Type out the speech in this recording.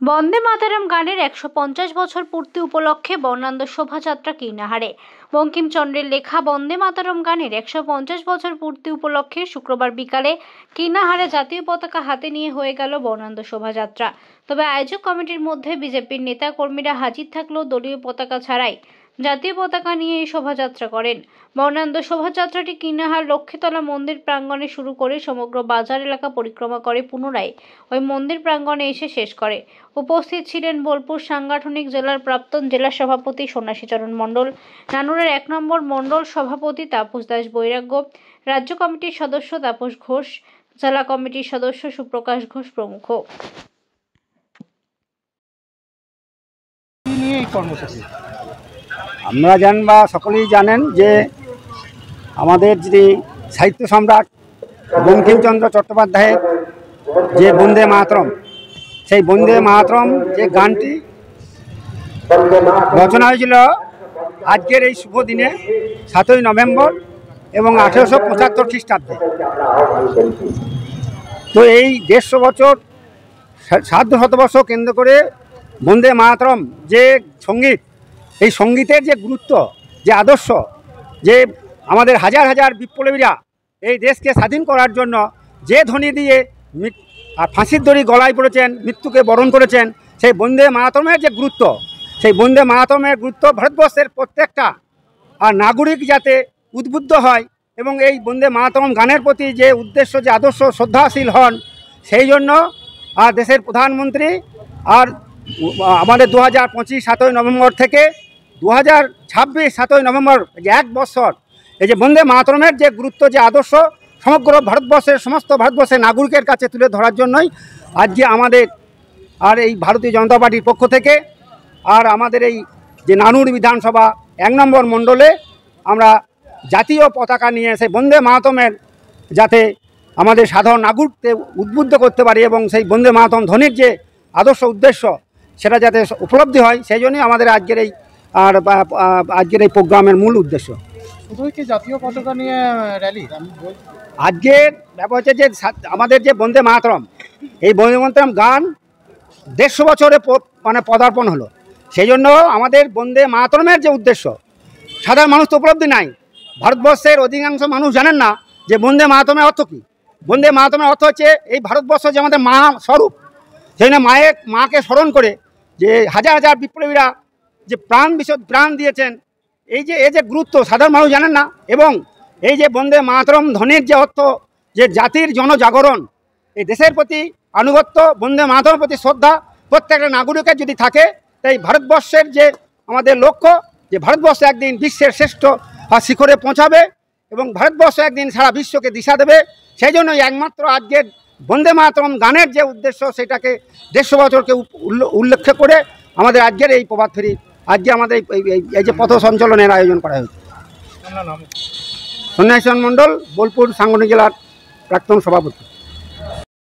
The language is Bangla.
বন্দে মাতরম গানের ১৫০ বছর পূর্তি উপলক্ষে বর্ণাঢ্য শোভাযাত্রা কীর্ণাহারে। বঙ্কিমচন্দ্রের লেখা বন্দে মাতরম গানের ১৫০ বছর পূর্তি উপলক্ষে শুক্রবার বিকালে কীর্ণাহারে জাতীয় পতাকা হাতে নিয়ে হয়ে গেল বর্ণাঢ্য শোভাযাত্রা। তবে আয়োজক কমিটির মধ্যে বিজেপির নেতা কর্মীরা হাজির থাকলেও দলীয় পতাকা ছাড়াই জাতীয় পতাকা নিয়ে এই শোভাযাত্রা করেন। বর্ণাঢ্য শোভাযাত্রাটি কীর্ণাহার লক্ষ্মীতলা মন্দির প্রাঙ্গণে শুরু করে সমগ্র বাজার এলাকা পরিক্রমা করে পুনরায় ওই মন্দির প্রাঙ্গণে এসে শেষ করে। উপস্থিত ছিলেন বোলপুর সাংগঠনিক জেলার প্রাক্তন জেলা সভাপতি সন্ন্যাসীচরণ মণ্ডল, নানুরের ১ নম্বর মণ্ডল সভাপতি তাপস দাস বৈরাগ্য, রাজ্য কমিটির সদস্য তাপস ঘোষ, জেলা কমিটির সদস্য সুপ্রকাশ ঘোষ প্রমুখ। আমরা জানবা সকলেই জানেন যে আমাদের যিনি সাহিত্য সম্রাট বঙ্কিমচন্দ্র চট্টোপাধ্যায়ের যে বন্দে মাতরম, সেই বন্দে মাতরম যে গানটি রচনা হয়েছিল আজকের এই শুভ দিনে ৭ই নভেম্বর এবং ১৮৭৫ খ্রিস্টাব্দে। তো এই ১৫০ বছর সার্ধ শতবর্ষ কেন্দ্র করে বন্দে মাতরম যে সঙ্গীত, এই সঙ্গীতের যে গুরুত্ব, যে আদর্শ, যে আমাদের হাজার হাজার বিপ্লবীরা এই দেশকে স্বাধীন করার জন্য যে ধ্বনি দিয়ে ফাঁসির দড়ি গলায় পড়েছেন, মৃত্যুকে বরণ করেছেন, সেই বন্দে মাতরমের যে গুরুত্ব, সেই বন্দে মাতরমের গুরুত্ব ভারতবর্ষের প্রত্যেকটা নাগরিক যাতে উদ্বুদ্ধ হয় এবং এই বন্দে মাতরম গানের প্রতি যে উদ্দেশ্য, যে আদর্শ শ্রদ্ধাশীল হন, সেই জন্য দেশের প্রধানমন্ত্রী আর আমাদের 2025 7ই নভেম্বর থেকে 2026 7ই নভেম্বর, যে 1 বছর এই যে বন্দে মাতরমের যে গুরুত্ব, যে আদর্শ সমগ্র ভারতবর্ষের সমস্ত ভারতবর্ষের নাগরিকের কাছে তুলে ধরার জন্যই আজকে আমাদের আর এই ভারতীয় জনতা পার্টির পক্ষ থেকে আর আমাদের এই যে নানুর বিধানসভা 1 নম্বর মণ্ডলে আমরা জাতীয় পতাকা নিয়ে সেই বন্দে মাতরমের যাতে আমাদের সাধারণ নাগরিককে উদ্বুদ্ধ করতে পারি এবং সেই বন্দে মাতরম ধ্বনির যে আদর্শ উদ্দেশ্য সেটা যাতে উপলব্ধি হয়, সেই জন্যই আমাদের আজকের এই প্রোগ্রামের মূল উদ্দেশ্য। শুধুই কি জাতীয় পতাকা নিয়ে র্যালি? আজকের ব্যাপার হচ্ছে যে আমাদের যে বন্দে মাতরম, এই বন্দে মাতরম গান 150 বছরে পদার্পণ হলো। সেই জন্য আমাদের বন্দে মাতরমের যে উদ্দেশ্য সাধারণ মানুষ তো উপলব্ধি নাই। ভারতবর্ষের অধিকাংশ মানুষ জানেন না যে বন্দে মাতরমের অর্থ কী। বন্দে মাতরমের অর্থ হচ্ছে এই ভারতবর্ষ যে আমাদের মা স্বরূপ, সেই জন্য মাকে স্মরণ করে যে হাজার হাজার বিপ্লবীরা যে প্রাণ দিয়েছেন, এই যে গুরুত্ব সাধারণ মানুষ জানেন না। এবং এই যে বন্দে মাতরম ধ্বনির যে অর্থ, যে জাতির জনজাগরণ, এই দেশের প্রতি আনুগত্য, বন্দে মাতরমের প্রতি শ্রদ্ধা প্রত্যেকটা নাগরিকের যদি থাকে, তাই ভারতবর্ষের যে আমাদের লক্ষ্য, যে ভারতবর্ষ একদিন বিশ্বের শ্রেষ্ঠ শিখরে পৌঁছাবে এবং ভারতবর্ষ একদিন সারা বিশ্বকে দিশা দেবে, সেই জন্যই একমাত্র আজকের বন্দে মাতরম গানের যে উদ্দেশ্য, সেটাকে 150 বছরকে উল্লেখ করে আমাদের আজকের এই প্রভাত ফেরি, আজকে আমাদের এই যে পথ সঞ্চালনের আয়োজন করা হয়েছে। সন্ন্যাসীচরণ মণ্ডল, বোলপুর সাংগঠনিক জেলার প্রাক্তন সভাপতি।